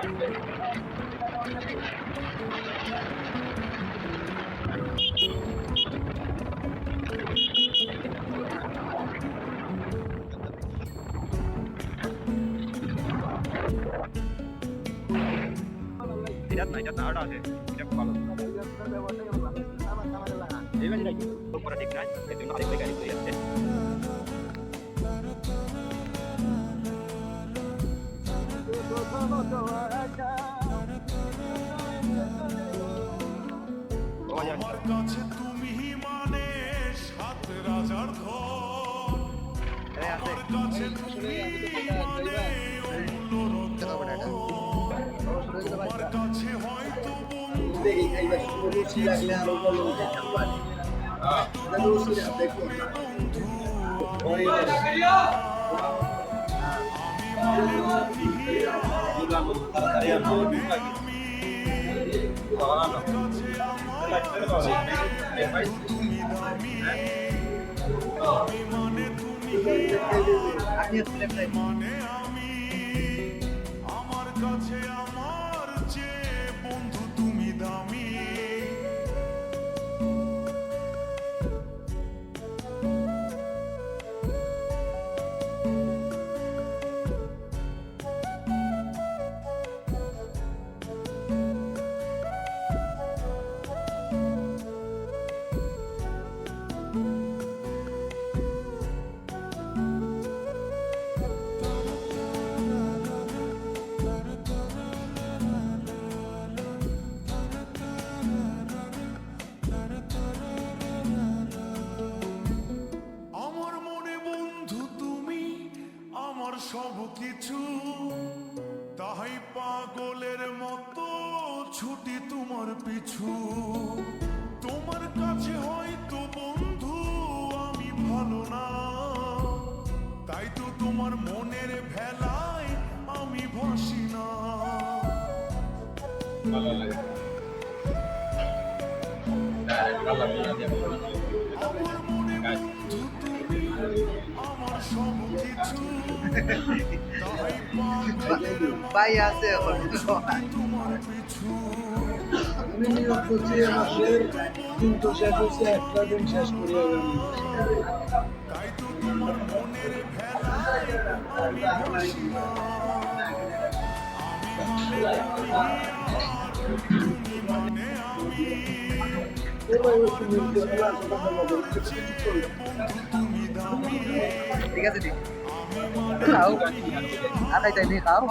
এটা না আরটা আছে এটা খুব ভালো এই গাড়ি নাকি তোমরা ঠিক না এই জন্য আরেকটা গাড়ি করে যাচ্ছে আমার কাছে তুমি মানে সাত রাজার ধন আমার কাছে তুমি মানে অমূল্য রতন তোমার কাছে হয়তো আমার কাছে আমার চেয়ে বন্ধু তুমি দামি আমার মনে বন্ধু তুমি আমার সব কিছু তাই পাগলের মতো ছুটি তোমার পিছু তোমার কাছে হয়তো বন্ধু আমি ভালো না তাই তো তোমার মনের ভেলায় আমি ভাসি না আমার মনে বন্ধু তুমি আমার সব কিছু তাই পাগলের ভাই আছে এখন তোমার পিছু আমি নিয়োগ করছি আমাদের কিন্তু শেষ হচ্ছে একটা দিন শেষ করি তাই তো তোমার মনের ভেলায় আমি ভাসি না তুমি মানে আমি তুমি দামি ঠিক আছে ঠিক খাও আড়াই তাই নিয়ে খাও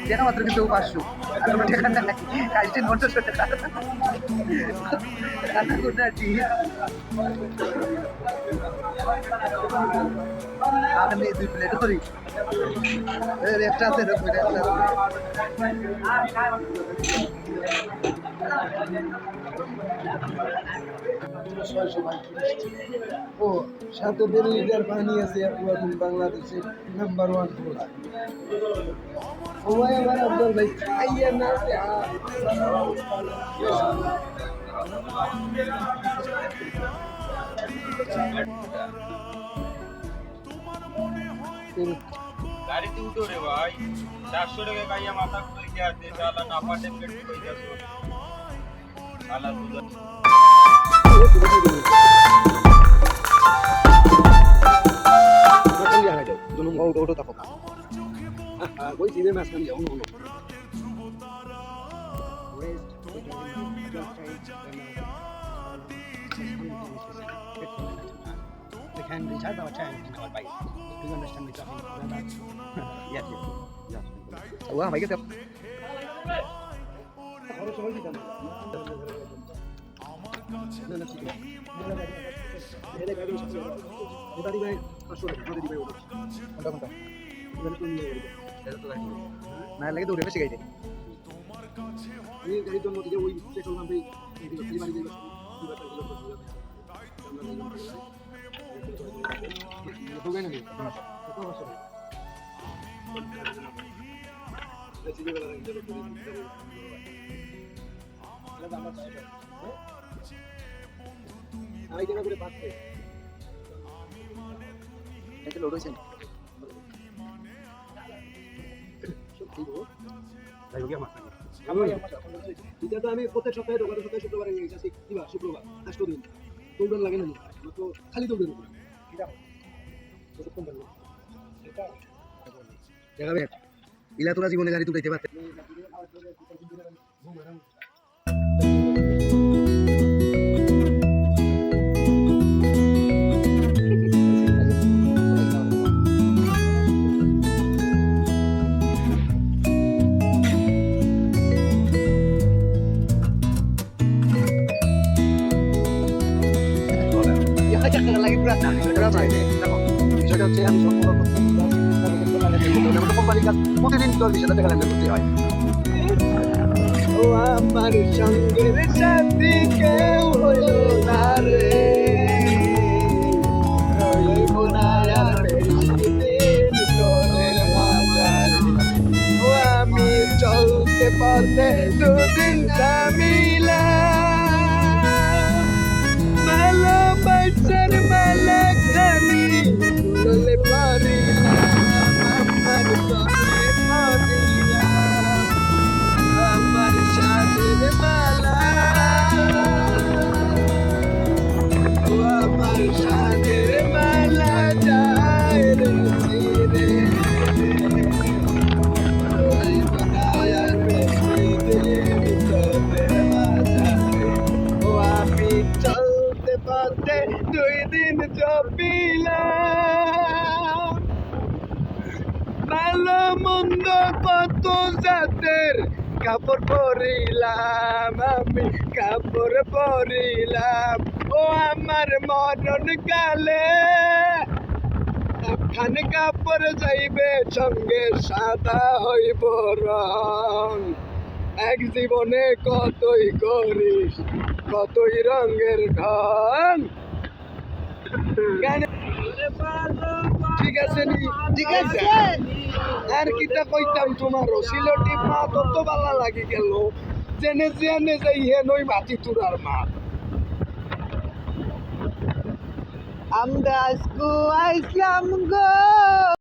কেন মাত্র কিন্তু 500 আর কোনো টাকা নাই কাজটি 900 টাকা কাটা কোটা ঠিক আমি 2 প্লেট করি একটা আছে ও 7.5 লিটার পানি আছে এখন বাংলাদেশের নাম্বার 1 প্রোডাক্ট ও ভাই আমার আব্দুল ভাই খাইয়া না গাড়িতে উঠো রে ভাই 400 টাকা খাইয়া মাথা খুলে গিয়েছে শালা নাপা ট্যাবলেট কই যাছো শালা দুধ ওটো তাকো ওই সিনে মাছ খান যাও না We can recharge our tank in our bike. Do you understand me talking about that? Yes, yes. Wow, I get up. না লাগে তো উঠে শিখাই দে এই গাড়ি তো নদীতে ওই পেট্রোল পাম্পে এই বাড়ি গেল हो गए ना कितना बस है आई जगह করে পাচ্ছে এটা লোড হইছে যাই হোক আমার এটা তো আমি প্রত্যেক সপ্তাহে তো গত সপ্তাহে শুক্রবারে নিয়ে যাচ্ছি কিবা শুক্রবার আজকে দিন দৌড়ান লাগে না আমার তো খালি দৌড়ের উপরে দেখাবে ইলা তোরা জীবনে গাড়ি তুলাইতে পারতে lagi berat berapa ini? বিষয়টা হচ্ছে আমি সম্পূর্ণ কোম্পানির কাজ প্রতিদিন 10-20 টাকা লেনদেন করতে হয়। ও আমার সঙ্গের সাথী কেউ হইল না রে, রইব না আর বেশি দিন তোদের মাঝারে। ও আমি চলতে পথে দুদিন থামিলাম, ভালোবাসার মালা খানি বলে পারিলাম, আমার বলে পারিলাম, আমার সাথের মালা, ও আমার সাথের মালা যায় রে চিরে, রইব না আর বেশি দিন তোদের মাঝারে। ও আমি চলতে পথে 2 দিন চপিলাম, ভালো মন্দ কত জাতের কাপড় পরিলাম, আমি কাপড় পরিলাম। ও আমার মরণ কালে একখান কাপড় যাইবে সঙ্গে সাদা হইব রং, এক জীবনে কতই করিস কতই রঙের ঢং। ঠিক আছে নি, ঠিক আছে আর কিতা কইতাম তোমারও সিলটি মা তত ভালো লাগি গেল, জেনে জেনে যাই হেনই মাটি তুরার মা। আমরা আজকু আইসলাম গো।